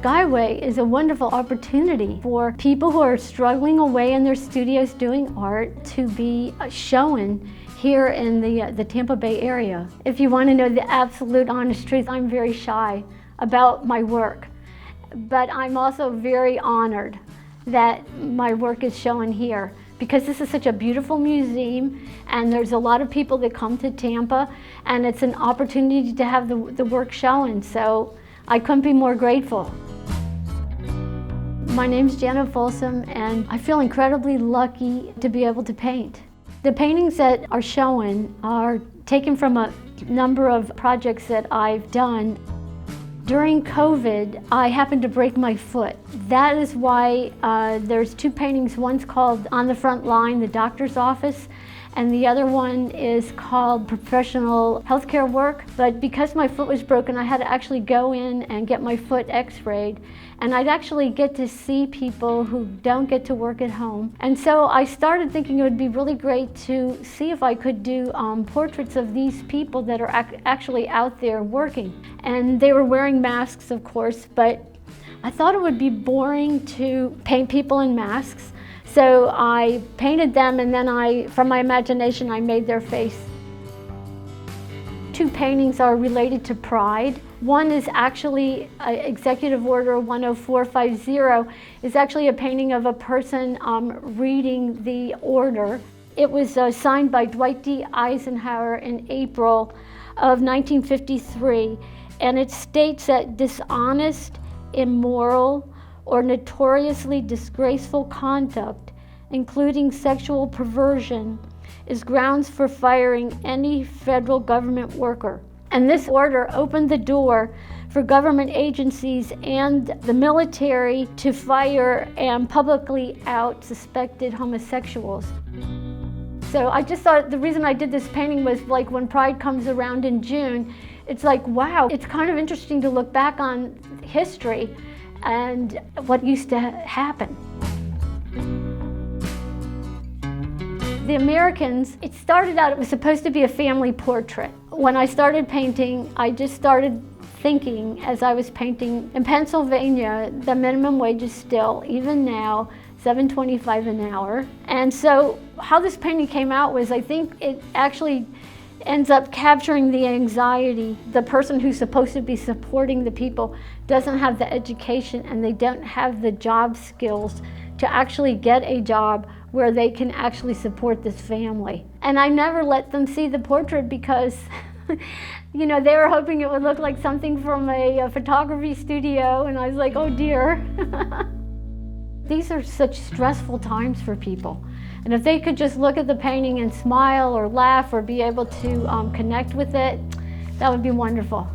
Skyway is a wonderful opportunity for people who are struggling away in their studios doing art to be shown here in the Tampa Bay area. If you want to know the absolute honest truth, I'm very shy about my work, but I'm also very honored that my work is shown here because this is such a beautiful museum and there's a lot of people that come to Tampa and it's an opportunity to have the work shown, so I couldn't be more grateful. My name's Janet Folsom and I feel incredibly lucky to be able to paint. The paintings that are shown are taken from a number of projects that I've done. During COVID, I happened to break my foot. That is why there's two paintings. One's called On the Front Line, the doctor's office, and the other one is called Professional Healthcare Work. But because my foot was broken, I had to actually go in and get my foot x-rayed. And I'd actually get to see people who don't get to work at home. And so I started thinking it would be really great to see if I could do portraits of these people that are actually out there working. And they were wearing masks, of course, but I thought it would be boring to paint people in masks. So I painted them and then from my imagination, I made their face. Two paintings are related to pride. One is actually Executive Order 10450 is actually a painting of a person reading the order. It was signed by Dwight D. Eisenhower in April of 1953, and it states that dishonest, immoral, or notoriously disgraceful conduct, including sexual perversion, is grounds for firing any federal government worker. And this order opened the door for government agencies and the military to fire and publicly out suspected homosexuals. So I just thought the reason I did this painting was like when Pride comes around in June, it's like, wow, it's kind of interesting to look back on history and what used to happen. The Americans, it started out, it was supposed to be a family portrait. When I started painting, I just started thinking as I was painting, in Pennsylvania, the minimum wage is still, even now, $7.25 an hour. And so how this painting came out was, I think it actually ends up capturing the anxiety. The person who's supposed to be supporting the people doesn't have the education and they don't have the job skills to actually get a job where they can actually support this family. And I never let them see the portrait because you know, they were hoping it would look like something from a photography studio, and I was like, oh dear. These are such stressful times for people. And if they could just look at the painting and smile or laugh or be able to connect with it, that would be wonderful.